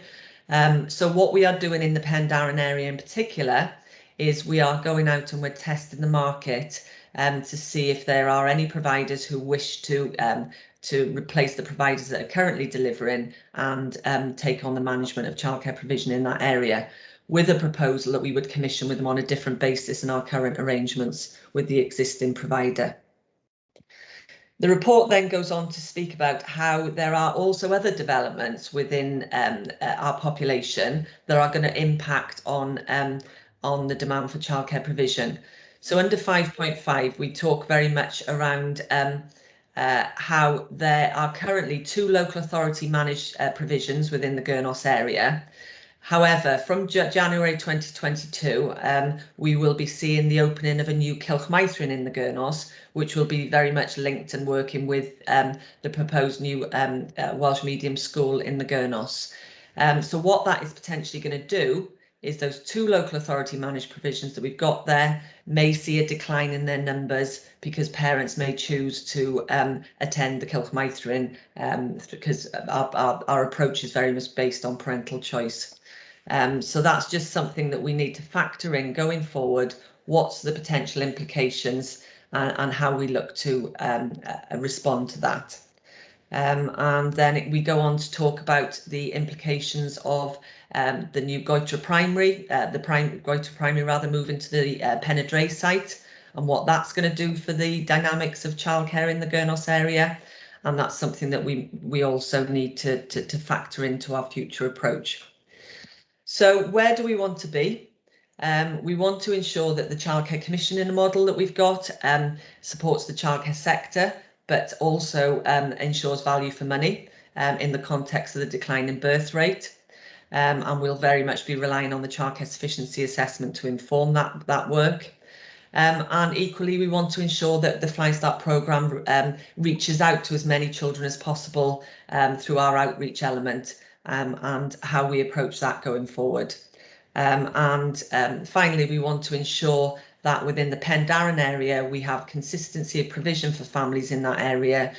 Speaker 9: So what we are doing in the Pendarren area in particular is we are going out and we're testing the market to see if there are any providers who wish to replace the providers that are currently delivering and take on the management of childcare provision in that area, with a proposal that we would commission with them on a different basis in our current arrangements with the existing provider. The report then goes on to speak about how there are also other developments within our population that are going to impact on the demand for childcare provision. So under 5.5, we talk very much around how there are currently 2 local authority managed provisions within the Gurnos area. However, from January 2022, we will be seeing the opening of a new Cylchmaethrin in the Gurnos, which will be very much linked and working with the proposed new Welsh medium school in the Gurnos. So what that is potentially going to do is those 2 local authority managed provisions that we've got there may see a decline in their numbers, because parents may choose to attend the Cylchmaethrin because our approach is very much based on parental choice. So that's just something that we need to factor in going forward. What's the potential implications and how we look to respond to that. And then we go on to talk about the implications of the new Goetre Primary, Goetre Primary rather, moving to the Pen-y-Dre site, and what that's going to do for the dynamics of childcare in the Gurnos area. and that's something that we also need to factor into our future approach. So where do we want to be? We want to ensure that the childcare commissioning model that we've got supports the childcare sector, but also ensures value for money in the context of the decline in birth rate. And we'll very much be relying on the childcare sufficiency assessment to inform that work. And equally, we want to ensure that the Flying Start programme reaches out to as many children as possible through our outreach element and how we approach that going forward. Finally, we want to ensure that within the Pendarren area, we have consistency of provision for families in that area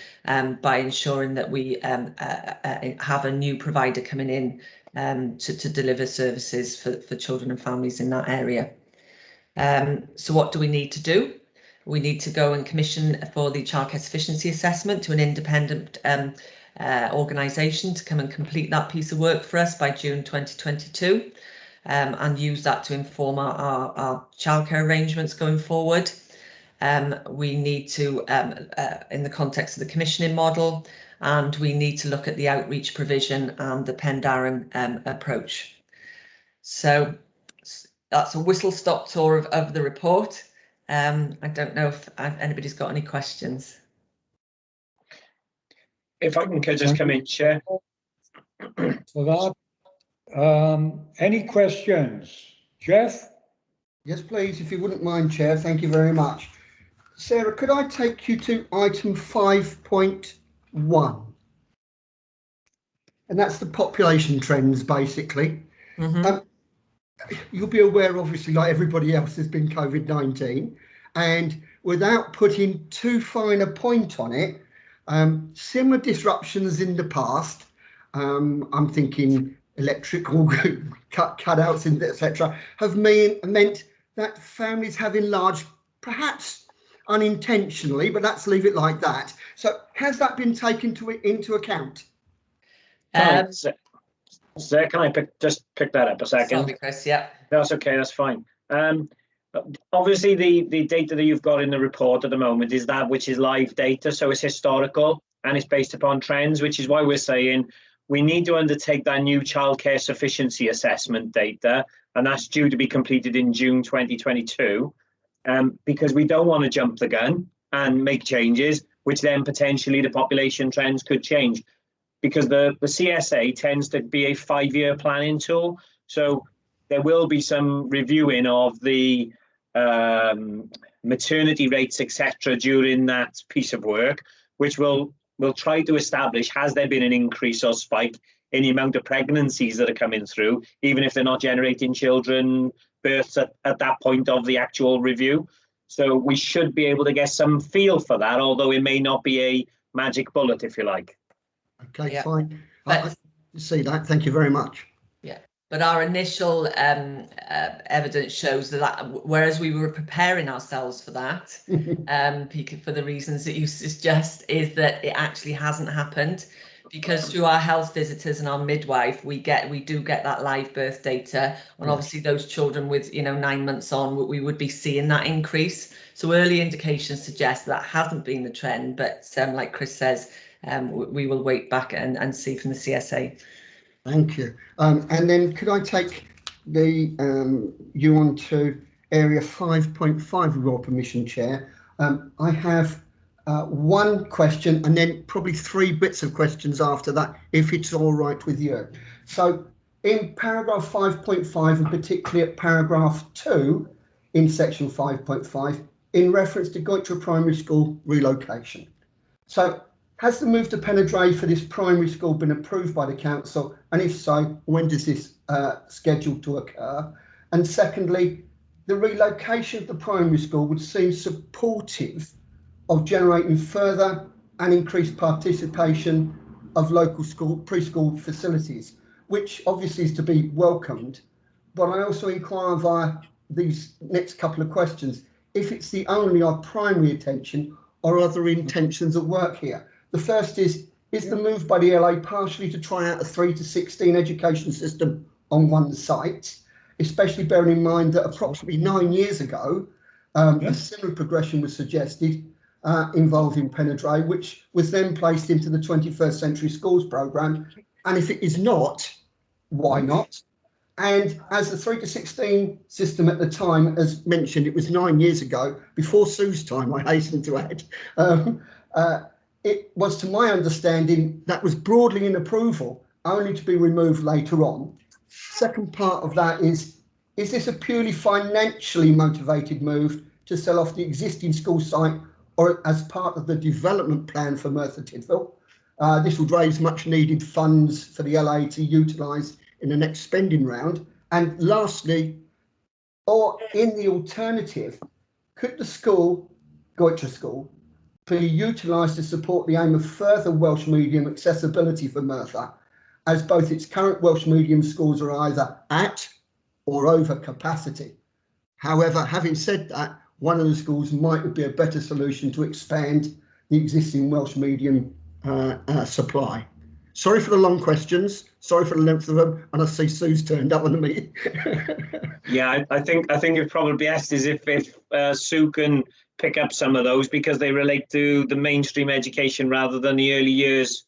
Speaker 9: by ensuring that we have a new provider coming in to deliver services for children and families in that area. So what do we need to do? We need to go and commission for the childcare sufficiency assessment to an independent organisation to come and complete that piece of work for us by June 2022 and use that to inform our childcare arrangements going forward. We need to, in the context of the commissioning model, and we need to look at the outreach provision and the Pendarren approach. So that's a whistle-stop tour of the report. I don't know if anybody's got any questions.
Speaker 8: If I can just come in, Chair.
Speaker 1: For that, any questions? Jeff?
Speaker 7: Yes, please, if you wouldn't mind, Chair. Thank you very much. Sarah, could I take you to item 5.1? And that's the population trends, basically. You'll be aware, obviously, like everybody else, there's been COVID-19. And without putting too fine a point on it, similar disruptions in the past, I'm thinking electrical cutouts, etc., have meant that families have enlarged, perhaps unintentionally, but let's leave it like that. So has that been taken into account?
Speaker 8: Sir, can I just pick that up a second?
Speaker 9: Sorry, Chris, yeah.
Speaker 8: That's okay, that's fine. Obviously, the data that you've got in the report at the moment is that which is live data, so it's historical and it's based upon trends, which is why we're saying we need to undertake that new childcare sufficiency assessment data, and that's due to be completed in June 2022, because we don't want to jump the gun and make changes, which then potentially the population trends could change. Because the CSA tends to be a 5-year planning tool. So there will be some reviewing of the maternity rates, etc., during that piece of work, which will try to establish, has there been an increase or spike in the amount of pregnancies that are coming through, even if they're not generating children births at that point of the actual review. So we should be able to get some feel for that, although it may not be a magic bullet, if you like.
Speaker 7: Okay,
Speaker 9: Yeah.
Speaker 7: fine. I see that. Thank you very much.
Speaker 9: Yeah, but our initial evidence shows that whereas we were preparing ourselves for that, for the reasons that you suggest, is that it actually hasn't happened, because through our health visitors and our midwife, we do get that live birth data, and obviously those children with 9 months on, we would be seeing that increase. So early indications suggest that hasn't been the trend, but like Chris says, we will wait back and see from the CSA.
Speaker 7: Thank you. And then could I take you on to area 5.5 with your permission, Chair? I have one question and then probably 3 bits of questions after that, if it's all right with you. So in paragraph 5.5, and particularly at paragraph 2 in section 5.5, in reference to Goitra Primary School relocation. So has the move to Penydre for this primary school been approved by the council? And if so, when does this scheduled to occur? And secondly, the relocation of the primary school would seem supportive of generating further and increased participation of local preschool facilities, which obviously is to be welcomed. But I also inquire via these next couple of questions, if it's the only or primary attention or other intentions at work here. The first is the move by the LA partially to try out a 3 to 16 education system on one site, especially bearing in mind that approximately 9 years ago, a similar progression was suggested involving Penydre, which was then placed into the 21st Century Schools programme? And if it is not, why not? And as the 3 to 16 system at the time, as mentioned, it was 9 years ago, before Sue's time, I hasten to add, it was, to my understanding, that was broadly in approval, only to be removed later on. Second part of that is this a purely financially motivated move to sell off the existing school site, or as part of the development plan for Merthyr Tydfil? This would raise much needed funds for the LA to utilise in the next spending round. And lastly, or in the alternative, could the school, Goethe School, be utilised to support the aim of further Welsh medium accessibility for Merthyr, as both its current Welsh medium schools are either at or over capacity? However, having said that, one of the schools might be a better solution to expand the existing Welsh medium supply. Sorry for the long questions. Sorry for the length of them. And I see Sue's turned up on the meeting.
Speaker 8: Yeah, I think it's probably best is if Sue can pick up some of those, because they relate to the mainstream education rather than the early years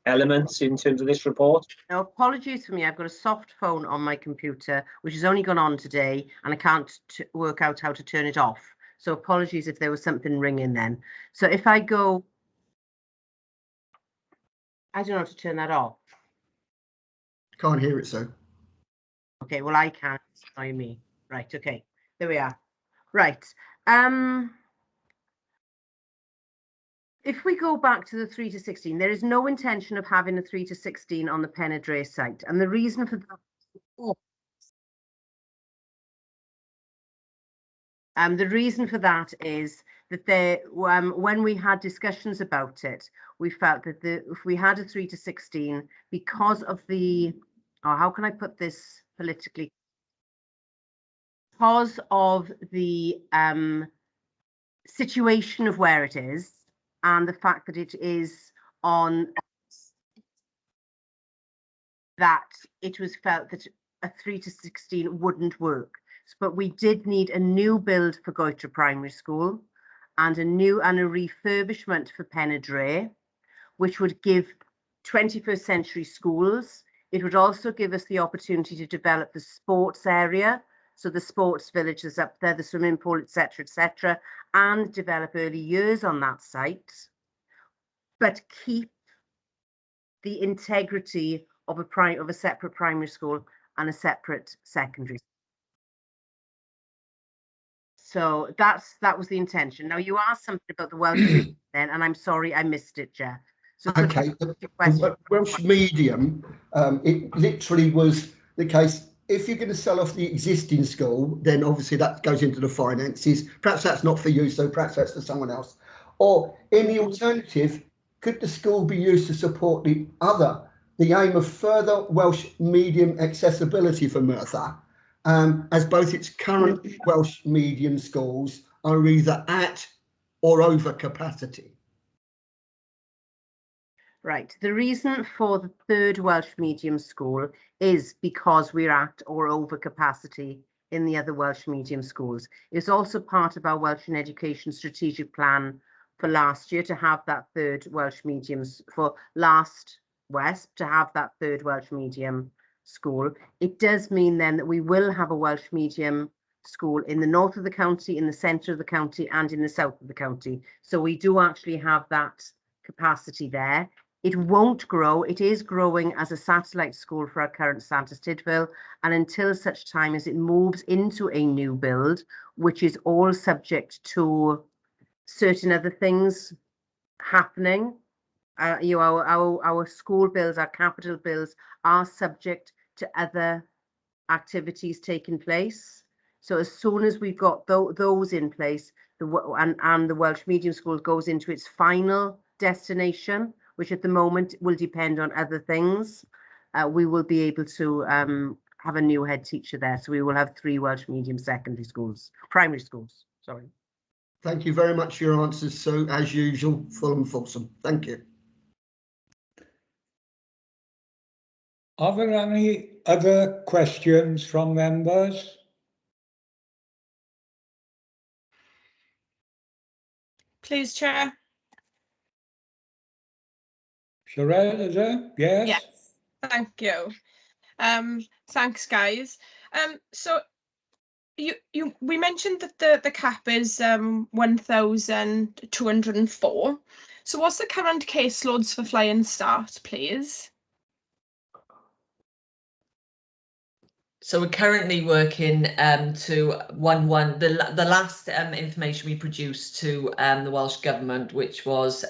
Speaker 8: elements in terms of this report.
Speaker 4: Now, apologies for me. I've got a soft phone on my computer, which has only gone on today, and I can't work out how to turn it off. So apologies if there was something ringing then. So if I go, I don't know how to turn that off.
Speaker 7: Can't hear it, Sue.
Speaker 4: Okay, well, I can't. It's annoying me. Right, okay. There we are. Right. If we go back to the 3 to 16, there is no intention of having a 3 to 16 on the Penydre site. And the reason for that, the reason for that is that there, when we had discussions about it, we felt that if we had a 3 to 16, because of the, how can I put this politically? Because of the situation of where it is, and the fact that it is on, that it was felt that a 3 to 16 wouldn't work. But we did need a new build for Goethe Primary School and a refurbishment for Penydre, which would give 21st century schools. It would also give us the opportunity to develop the sports area, so the sports villages up there, the swimming pool, etc., and develop early years on that site, but keep the integrity of a separate primary school and a separate secondary school. So that was the intention. Now, you asked something about the Welsh medium then, and I'm sorry I missed it, Jeff. So
Speaker 7: okay, the Welsh medium, it literally was the case. If you're going to sell off the existing school, then obviously that goes into the finances. Perhaps that's not for you, so perhaps that's for someone else. Or in the alternative, could the school be used to support the aim of further Welsh medium accessibility for Merthyr, as both its current Welsh medium schools are either at or over capacity?
Speaker 4: Right. The reason for the third Welsh medium school is because we're at or over capacity in the other Welsh medium schools. It's also part of our Welsh in Education strategic plan for last year to have that third Welsh medium, for last WESP to have that third Welsh medium school. It does mean then that we will have a Welsh medium school in the north of the county, in the centre of the county, and in the south of the county. So we do actually have that capacity there. It won't grow. It is growing as a satellite school for our current Santes Tydfil, and until such time as it moves into a new build, which is all subject to certain other things happening. Our school bills, our capital bills are subject to other activities taking place. So as soon as we've got those in place, and the Welsh medium school goes into its final destination, which at the moment will depend on other things, we will be able to have a new head teacher there. So we will have 3 Welsh medium primary schools, sorry.
Speaker 7: Thank you very much for your answers, Sue, as usual, full and fulsome. Thank you.
Speaker 1: Are there any other questions from members?
Speaker 6: please, Chair.
Speaker 1: Sherelle, is there? Yes?
Speaker 6: Yes, thank you. Thanks, guys. So we mentioned that the cap is 1,204. So what's the current caseloads for Flying Start, please?
Speaker 9: So we're currently working to the last information we produced to the Welsh Government, which was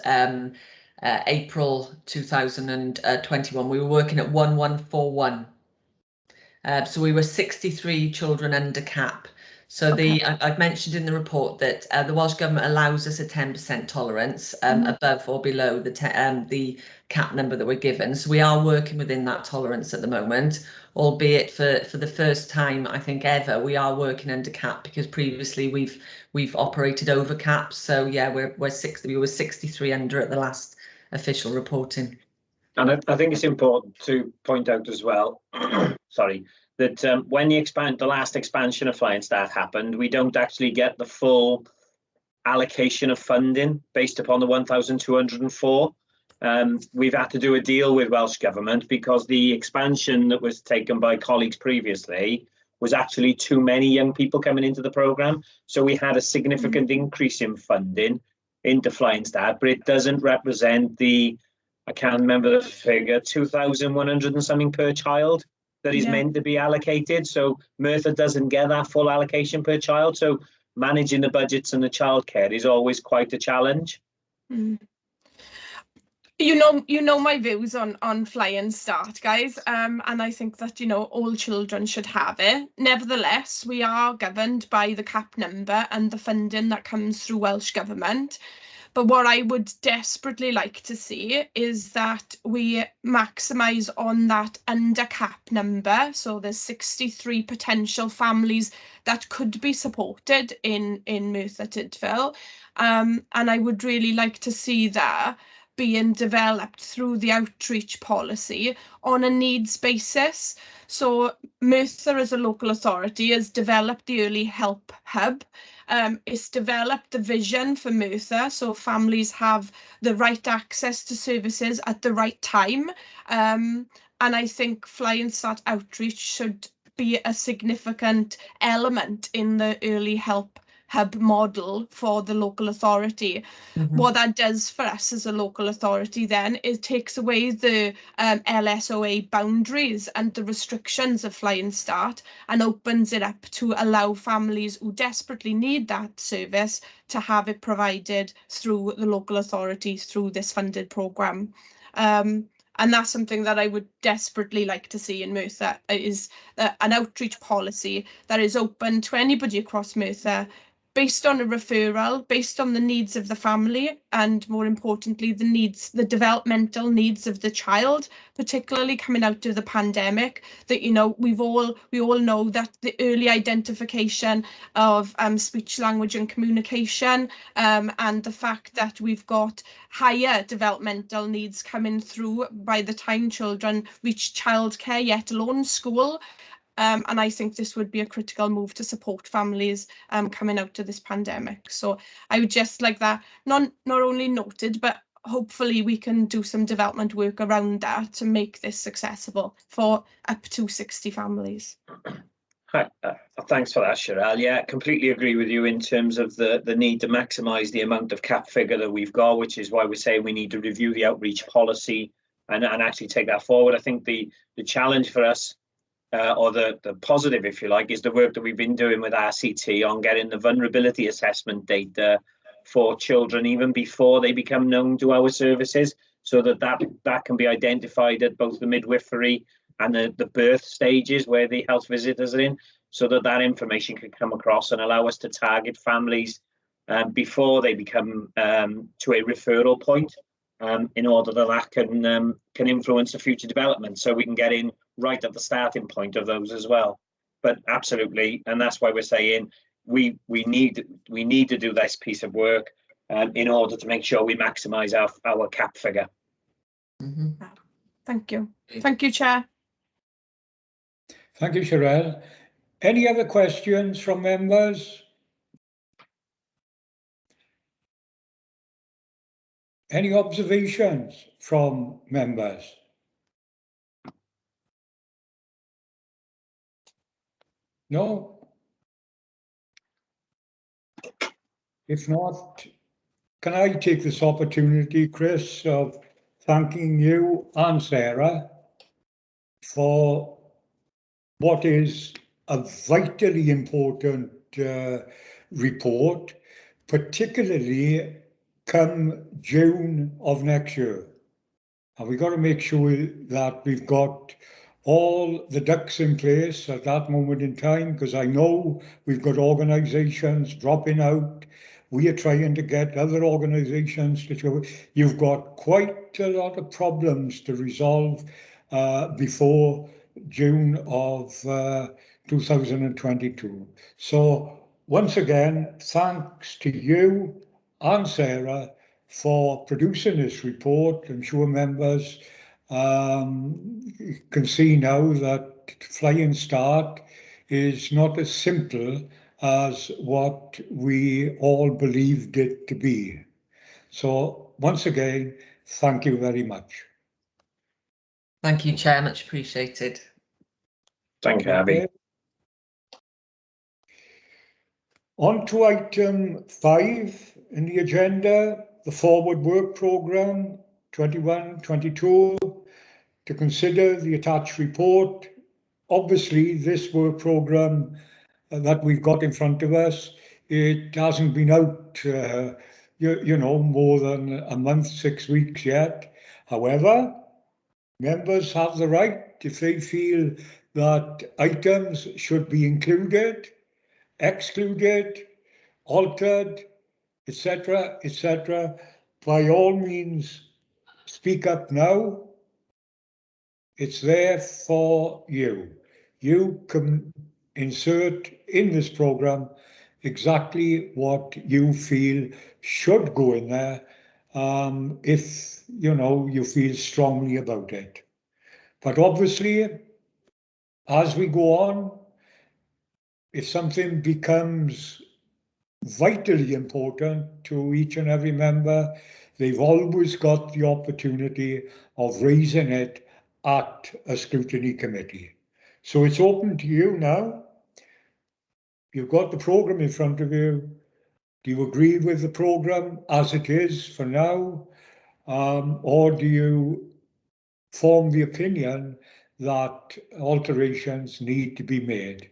Speaker 9: April 2021. We were working at 1141. So we were 63 children under cap. So I've mentioned in the report that the Welsh Government allows us a 10% tolerance above or below the cap number that we're given. So we are working within that tolerance at the moment, albeit for the first time, I think ever, we are working under cap, because previously we've operated over cap. So yeah, we were 63 under at the last official reporting.
Speaker 8: And I think it's important to point out as well, sorry, that when the last expansion of Flying Start happened, we don't actually get the full allocation of funding based upon the 1,204. We've had to do a deal with Welsh Government because the expansion that was taken by colleagues previously was actually too many young people coming into the programme. So we had a significant increase in funding into Flying Start, but it doesn't represent I can't remember the figure, 2,100 and something per child that is meant to be allocated. So Merthyr doesn't get that full allocation per child. So managing the budgets and the childcare is always quite a challenge.
Speaker 6: Mm. You know my views on Flying Start, guys, and I think that all children should have it. Nevertheless, we are governed by the cap number and the funding that comes through Welsh Government. But what I would desperately like to see is that we maximise on that under cap number. So there's 63 potential families that could be supported in Merthyr Tydfil. And I would really like to see that being developed through the outreach policy on a needs basis. So Merthyr as a local authority has developed the Early Help Hub. It's developed the vision for Merthyr, so families have the right access to services at the right time. And I think Flying Start outreach should be a significant element in the Early Help Hub model for the local authority. What that does for us as a local authority then is takes away the LSOA boundaries and the restrictions of Flying Start and opens it up to allow families who desperately need that service to have it provided through the local authority through this funded programme. And that's something that I would desperately like to see in Merthyr, is an outreach policy that is open to anybody across Merthyr, based on a referral, based on the needs of the family, and more importantly, the developmental needs of the child, particularly coming out of the pandemic. That we all know that the early identification of speech, language, and communication, and the fact that we've got higher developmental needs coming through by the time children reach childcare, yet alone school. And I think this would be a critical move to support families coming out of this pandemic. So I would just like that not only noted, but hopefully we can do some development work around that to make this accessible for up to 60 families.
Speaker 8: Hi, thanks for that, Sherelle. Yeah, completely agree with you in terms of the need to maximise the amount of cap figure that we've got, which is why we're saying we need to review the outreach policy and actually take that forward. I think the challenge for us, or the positive, if you like, is the work that we've been doing with RCT on getting the vulnerability assessment data for children even before they become known to our services, so that can be identified at both the midwifery and the birth stages where the health visitors are in, so that information can come across and allow us to target families before they become to a referral point, in order that can influence the future development, so we can get in right at the starting point of those as well. But absolutely, and that's why we're saying we need to do this piece of work in order to make sure we maximise our cap figure.
Speaker 6: Thank you. Thank you, Chair.
Speaker 1: Thank you, Sherelle. Any other questions from members? Any observations from members? No? If not, can I take this opportunity, Chris, of thanking you and Sarah for what is a vitally important report, particularly come June of next year. And we've got to make sure that we've got all the ducks in place at that moment in time, because I know we've got organisations dropping out. We are trying to get other organisations to show. You've got quite a lot of problems to resolve before June of 2022. So once again, thanks to you and Sarah for producing this report. I'm sure members can see now that Flying Start is not as simple as what we all believed it to be. So once again, thank you very much.
Speaker 9: Thank you, Chair, much appreciated.
Speaker 8: Thank you, Abby.
Speaker 1: Okay. On to item 5 in the agenda, the Forward Work Programme 21-22, to consider the attached report. Obviously, this work programme that we've got in front of us, it hasn't been out, you know, more than a month, 6 weeks yet. However, members have the right, if they feel that items should be included, excluded, altered, etc., etc., by all means, speak up now. It's there for you. You can insert in this programme exactly what you feel should go in there, if you know you feel strongly about it. But obviously, as we go on, if something becomes vitally important to each and every member, they've always got the opportunity of raising it at a scrutiny committee. So it's open to you now. You've got the programme in front of you. Do you agree with the programme as it is for now? Or do you form the opinion that alterations need to be made?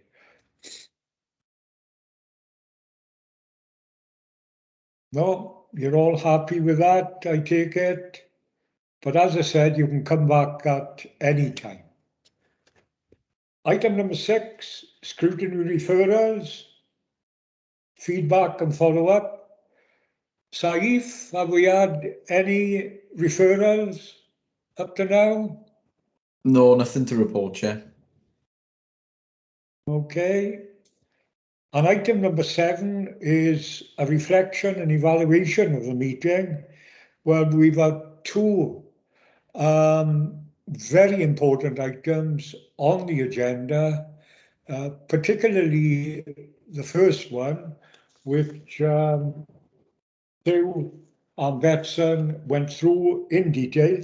Speaker 1: No, you're all happy with that, I take it. But as I said, you can come back at any time. Item number 6, scrutiny referrals, feedback and follow-up. Saif, have we had any referrals up to now?
Speaker 10: No, nothing to report, Chair.
Speaker 1: Okay. And item number 7 is a reflection and evaluation of the meeting. Well, we've had 2 very important items on the agenda, particularly the first one, which Sue and Betson went through in detail,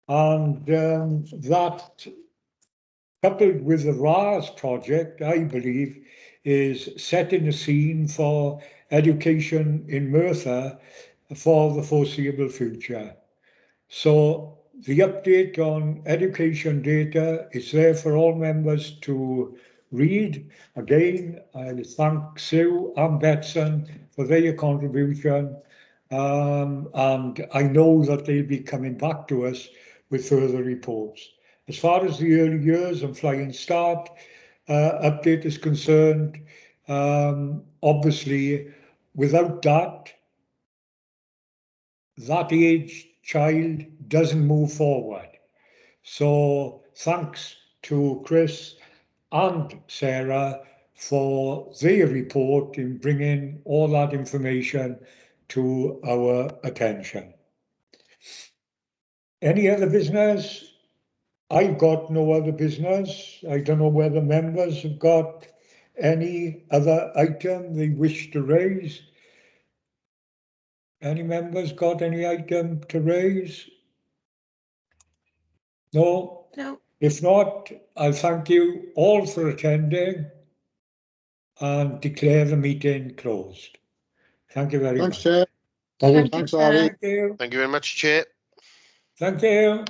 Speaker 1: and that, coupled with the RAS project, I believe, is setting the scene for education in Merthyr for the foreseeable future. So the update on education data is there for all members to read. Again, I thank Sue and Betson for their contribution, and I know that they'll be coming back to us with further reports. As far as the early years and Flying Start update is concerned, obviously, without that age child doesn't move forward. So thanks to Chris and Sarah for their report in bringing all that information to our attention. Any other business? I've got no other business. I don't know whether members have got any other item they wish to raise. Any members got any item to raise? No?
Speaker 6: No.
Speaker 1: If not, I thank you all for attending and declare the meeting closed. Thank you very
Speaker 11: Thanks,
Speaker 1: much.
Speaker 11: Chair.
Speaker 3: Thank you,
Speaker 11: Thanks,
Speaker 3: Chair.
Speaker 11: Harvey.
Speaker 1: Thank you.
Speaker 12: Thank you very much, Chair.
Speaker 1: Thank you.